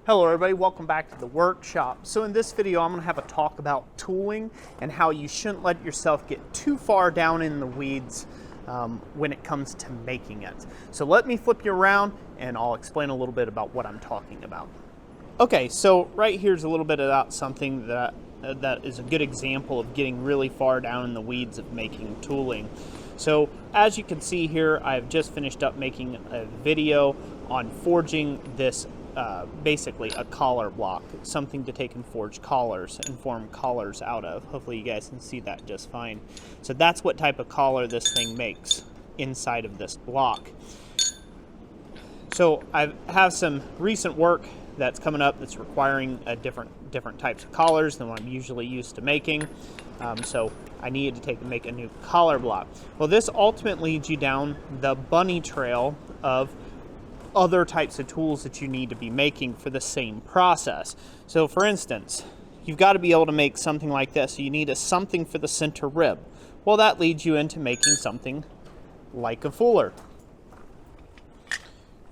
Hello everybody, welcome back to the workshop. So in this video I'm going to have a talk about tooling and how you shouldn't let yourself get too far down in the weeds when it comes to making it. So let me flip you around and I'll explain a little bit about what I'm talking about. Okay, so right here's a little bit about something that is a good example of getting really far down in the weeds of making tooling. So as you can see here, I've just finished up making a video on forging this basically a collar block, something to take and forge collars and form collars out of. Hopefully you guys can see that just fine. So that's what type of collar this thing makes inside of this block. So I have some recent work that's coming up that's requiring different types of collars than what I'm usually used to making. So I needed to take and make a new collar block. Well, this ultimately leads you down the bunny trail of other types of tools that you need to be making for the same process. So for instance, you've got to be able to make something like this. So you need something for the center rib. Well, that leads you into making something like a fuller.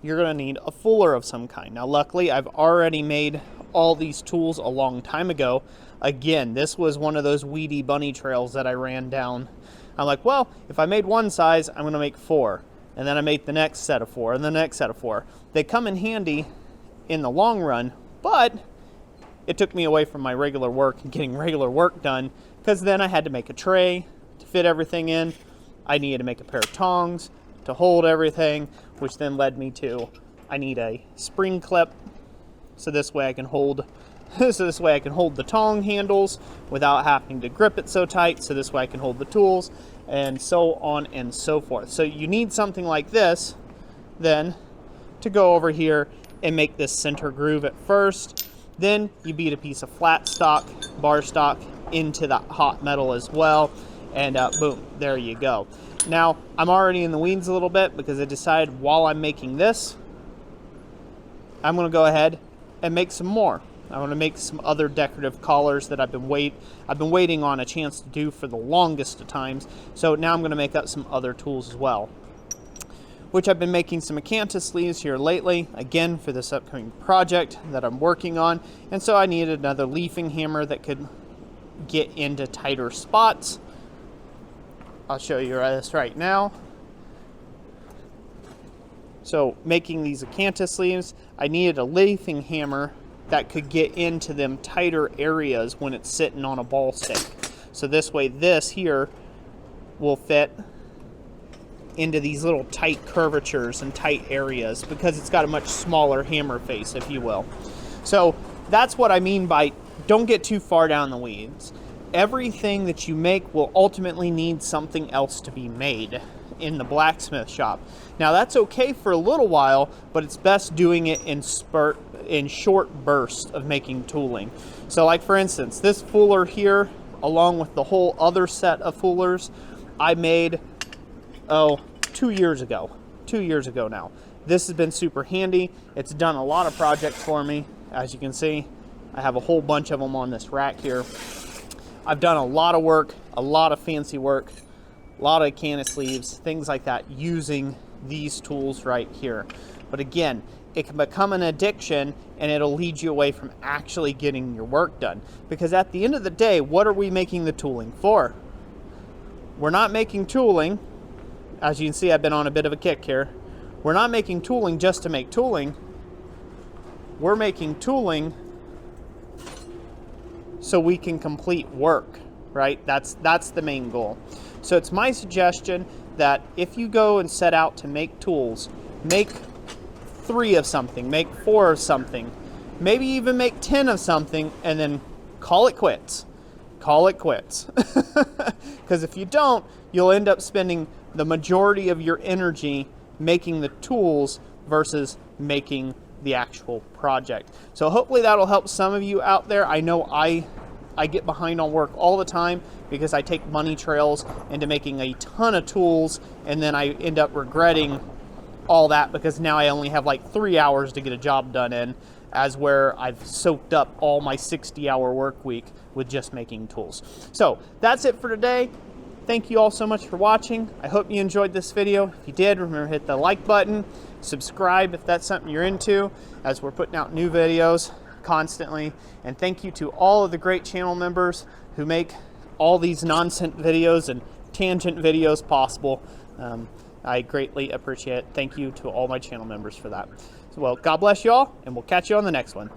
You're going to need a fuller of some kind. Now luckily I've already made all these tools a long time ago. Again, this was one of those weedy bunny trails that I ran down. I'm like, well, if I made one size, I'm going to make 4. And then I made the next set of 4 and the next set of 4. They come in handy in the long run, but it took me away from my regular work and getting regular work done, because then I had to make a tray to fit everything in. I needed to make a pair of tongs to hold everything, which then led me to I need a spring clip so this way I can hold the tong handles without having to grip it so tight, so this way I can hold the tools, and so on and so forth. So you need something like this then to go over here and make this center groove at first. Then you beat a piece of flat stock, bar stock into the hot metal as well, and boom, there you go. Now I'm already in the weeds a little bit because I decided while I'm making this, I'm going to go ahead and make some more. I want to make some other decorative collars that I've been waiting on a chance to do for the longest of times. So now I'm going to make up some other tools as well, which I've been making some acanthus sleeves here lately, again for this upcoming project that I'm working on. And so I needed another leafing hammer that could get into tighter spots. I'll show you this right now. So making these acanthus sleeves, I needed a leafing hammer that could get into them tighter areas when it's sitting on a ball stick. So this way this here will fit into these little tight curvatures and tight areas because it's got a much smaller hammer face, if you will. So that's what I mean by don't get too far down the weeds. Everything that you make will ultimately need something else to be made in the blacksmith shop. Now that's okay for a little while, but it's best doing it in short bursts of making tooling. So like for instance, this fuller here, along with the whole other set of fullers, I made 2 years ago. 2 years ago now. This has been super handy. It's done a lot of projects for me. As you can see, I have a whole bunch of them on this rack here. I've done a lot of work, a lot of fancy work, a lot of acanthus sleeves, things like that, using these tools right here. But again, it can become an addiction and it'll lead you away from actually getting your work done. Because at the end of the day, what are we making the tooling for? We're not making tooling, as you can see, I've been on a bit of a kick here. We're not making tooling just to make tooling. We're making tooling so we can complete work, right? That's the main goal. So it's my suggestion that if you go and set out to make tools, make 3 of something, make 4 of something, maybe even make 10 of something, and then call it quits. Call it quits. Because if you don't, you'll end up spending the majority of your energy making the tools versus making the actual project. So hopefully that'll help some of you out there. I know I get behind on work all the time because I take bunny trails into making a ton of tools, and then I end up regretting all that because now I only have like 3 hours to get a job done in, as where I've soaked up all my 60-hour work week with just making tools. So that's it for today. thank you all so much for watching. I hope you enjoyed this video. If you did, remember to hit the like button, subscribe if that's something you're into, as we're putting out new videos constantly. And thank you to all of the great channel members who make all these nonsense videos and tangent videos possible. I greatly appreciate it. Thank you to all my channel members for that. So, well, God bless you all, and we'll catch you on the next one.